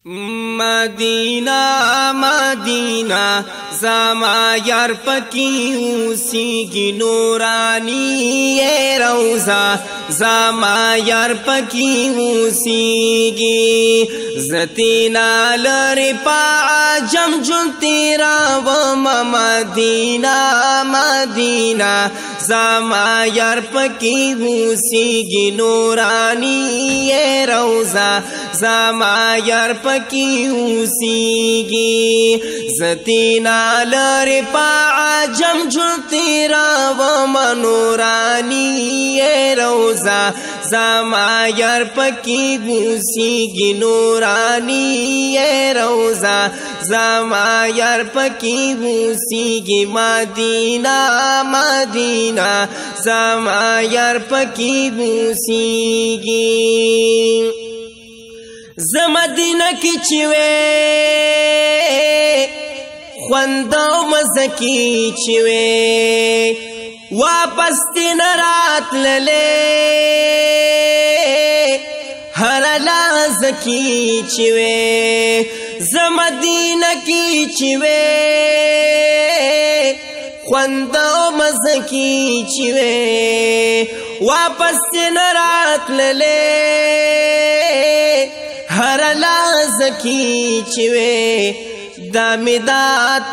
Medina Medina Zama यार पकी उसीगी नूरानी ये रौज़ा ज़मा यार पकी उसीगी ज़तीना लरे पाजम जुल तेरा व मदीना मदीना ज़मा यार पकी उसीगी नूरानी ये रौज़ा ज़मा यार पकी उसीगी ज़तीना लरे पाजम जुल तेरा व मनोरानी ये रौज़ा ज़मा यार पकी उसीगी नूरानी ये रौज़ा ज़मा यार पकी उसीगी मदीना मदीना ज़मा यार पकी उसीगी ज़मदीना की चिवे ख्वंदो मज़की चिवे वापस दिन रात लले हर लाज की चिवे ज़मदीना की चिवे ख्वंदो मज़की चिवे वापस दिन रात लले हर लाज की चिवे दामिदा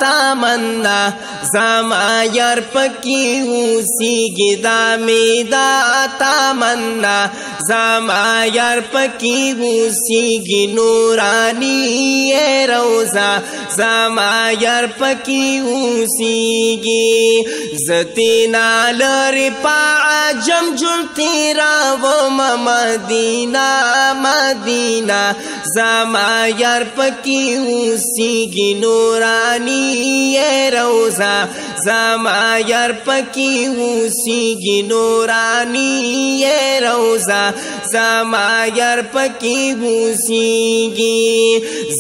तमन्ना ज़मा यार पकी उसीगी दामिदा तमन्ना ज़मा यार पकी उसीगी नूरानी ये रौज़ा ज़मा यार पकी उसीगी ज़तीना लरे पाजम जुल तेरा व मदीना मदीना ज़मा यार पकी उसीगी नूरानी ये रौज़ा ज़मा यार पकी उसीगी नूरानी ये रौज़ा ज़मा यार पकी उसीगी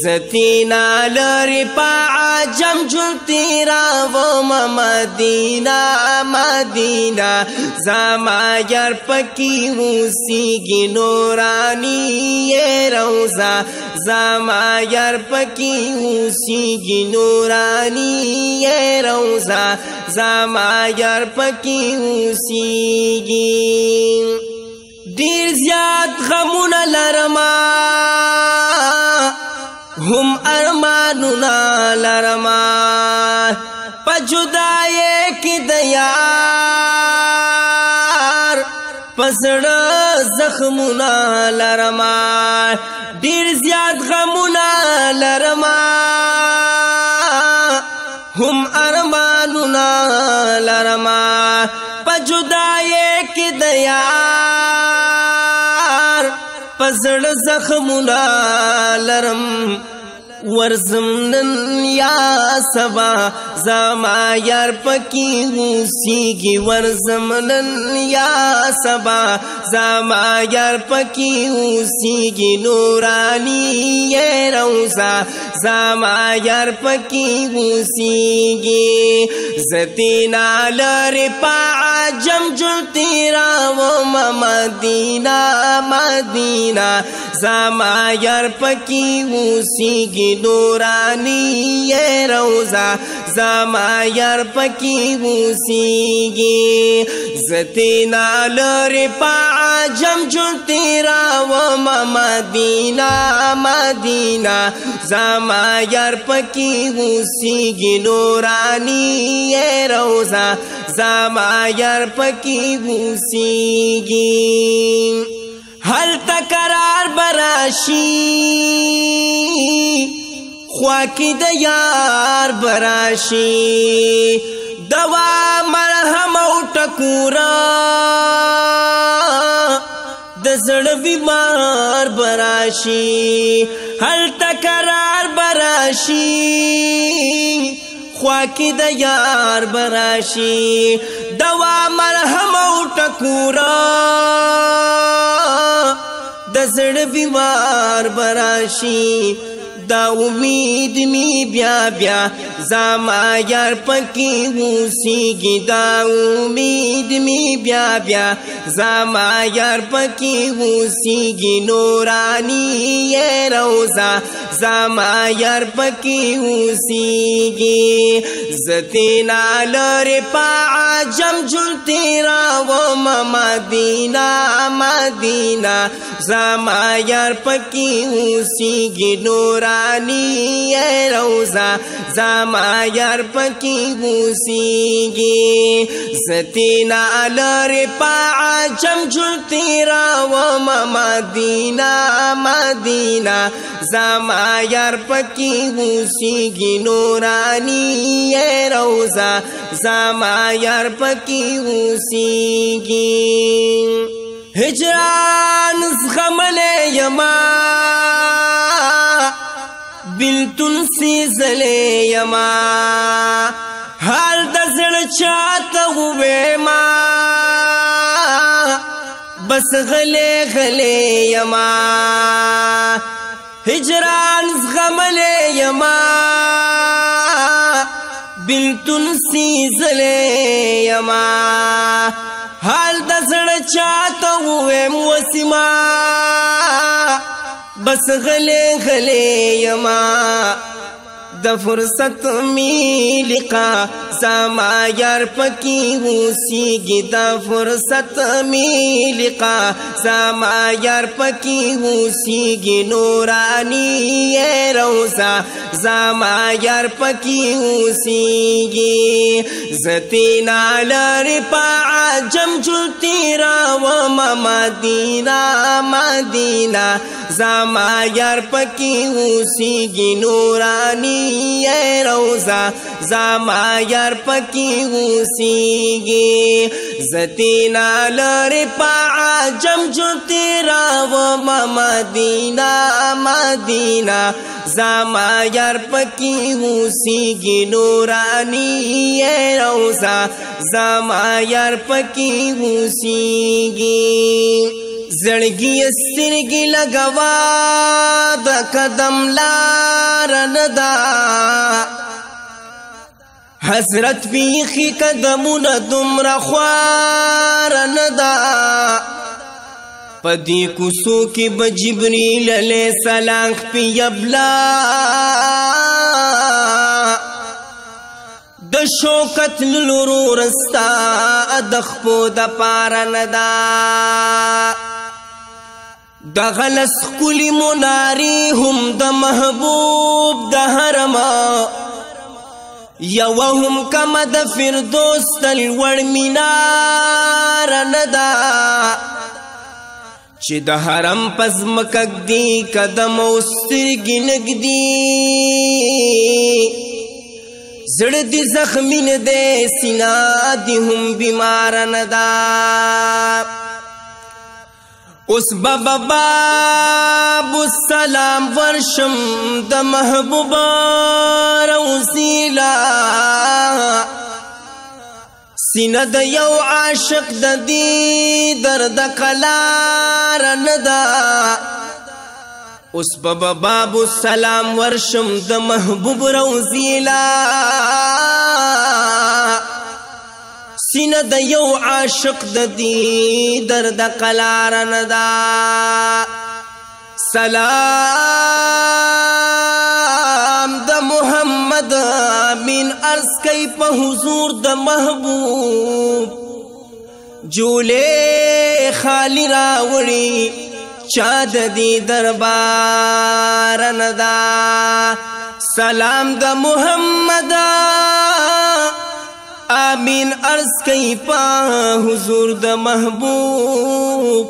ज़तीना लरे पाजम जुल तेरा व मदीना मदीना ज़मा यार पकी उसीगी नूरानी ये रौज़ा ज़मा यार पकी उसीगी नूरानी ये रौज़ा ज़मा यार पकी उसीगी ढेर ज़्याद गमुना लरमा हम अरमानुना लरमा पजुदाए की दयार पसड़ जख्मुना लरमा ढेर ज़्याद गमुना लरमा हम अरमानुना लरमा पजुदाए की दयार पसड़ जख्मुना लरम वर्ज़मनन या सबा ज़मा यार पकी उसीगी वर्ज़मनन या सबा ज़मा यार पकी उसीगी नूरानी ये रौज़ा ज़मा यार पकी उसीगी ज़तीना लरे पाजम जुल तेरा व मदीना मदीना ज़मा यार पकी उसीगी नूरानी ये रौज़ा ज़मा यार पकी उसीगी ज़तीना लरे पाजम जुल तेरा व मदीना मदीना ज़मा यार पकी उसीगी नूरानी ये रौज़ा ज़मा यार पकी उसीगी हल तकरार बराशी ख्वाकी द यार बराशी दवा मरहम टकूरा दसड़ बीमार बराशी हल तकरार बराशी ख्वाकी द यार बराशी दवा मरहम टकूरा दसड़ बीमार बराशी دا امید می بیا بیا زما یار پکی اوسیږي دا امید می بیا بیا زما یار پکی اوسیږي نورانی یہ روزہ زما یار پکی اوسیږي زتینا لری پا عجم جلتی راو مدینہ مدینہ زما یار پکی اوسیږي نورانی یہ روزہ زما یار پکی اوسیږي زتینا لری پا عجم جلتی راو مدینہ مدینہ زما یار پکی اوسیږي نورانی یہ روزہ زما یار پکی اوسیږي هجران زغملے یما بلتن سی زلے یما حال دزڑ چاہتا ہوئے ما بس غلے غلے یما هجران زغملے یما بلتن سی زلے یما حال دزڑ چاہتا ہوئے موسیما بس غلے غلے یما د فرصت می لقا زما یار پکی اوسیږي د فرصت می لقا زما یار پکی اوسیږي نورانی یہ روزہ زما یار پکی اوسیږي زتینا لری پا عجم جلتی راو مدینہ مدینہ زما یار پکی اوسیږي نورانی یہ روزہ زما یار پکی اوسیږي زتینا لری پا عجم جلتی راو مدینہ مدینہ زما یار پکی اوسیږي نورانی یہ روزہ زما یار پکی اوسیږي زړګي سترګي لګوا د قدم لار ندا حضرت بیخی قدمونه دومره خوار ندا پدی کوسو کې به جبرئیل علیہ السلام په یبلا د شوکت لورو رستا د خپو د پار ندا د غلس کلی مناری هم د محبوب د حرما یوهم کم د فردوس تل ور مینار ندا چې د حرم پزمکک دی قدم اوسترګی نګدی زړه دی زخمین دے سینا دی هم بیمار ندا اس بابا باب السلام ورشم د محبوبا روزیلا سینه د یو عاشق د دی درد قلار ندا اس بابا باب السلام ورشم د محبوب روزیلا سینه د یو عاشق د دی درد قلار ندا سلام د محمد من عرض کئی په حضور د محبوب جولے خالی راوڑی چاد دی دربار ندا سلام د محمد آمین عرض کئی پا حضور د محبوب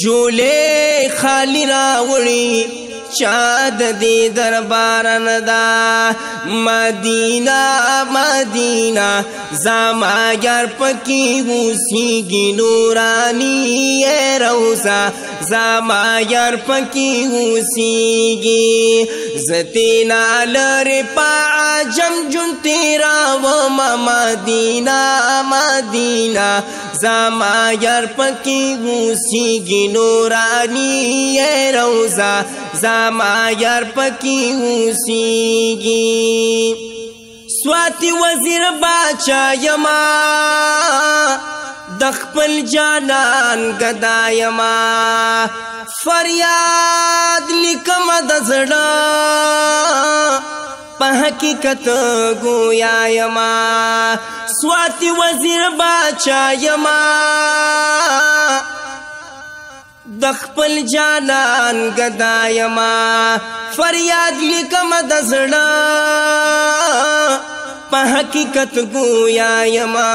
جولے خالی راوڑی چاد دی دربار ندا مدینہ مدینہ زما یار پکی اوسیږي نورانی یہ روزہ زما یار پکی اوسیږي زتینا لری پا عجم جون تیرا و مدینہ مدینہ زما یار پکی اوسیږي نورانی یہ روزہ زما یار پکی اوسیږي سواتی وزیر باچا یما د خپل جانان گدا یما فریاد لیکم د زړه په حقیقت گویا یما سواتی وزیر باچا یما د خپل جانان گدا یما فریاد لیکم د زړه په حقیقت گویا یما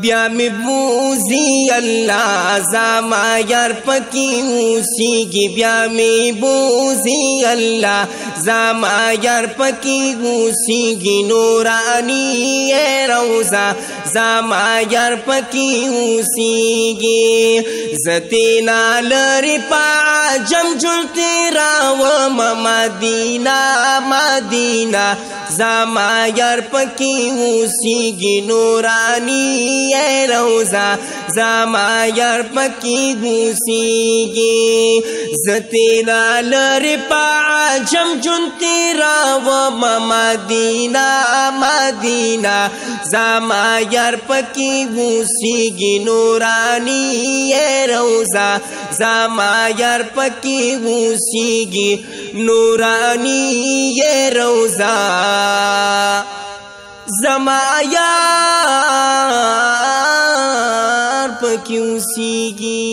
بیا می بوزی اللہ زما یار پکی اوسیږي بیا می بوزی اللہ زما یار پکی اوسیږي نورانی روزہ زما یار پکی اوسیږي زتینا لری پا جم جل تیرا و مدینہ مدینہ زما یار پکی اوسیږي نورانی روزہ زما یار پکی اوسیږي زتینا لری پا جم جن تیرا و مدینہ مدینہ زما یار پکی اوسیږي نورانی روزہ زما یار پکی اوسیږي نورانی روزہ زما یار پکی اوسیږي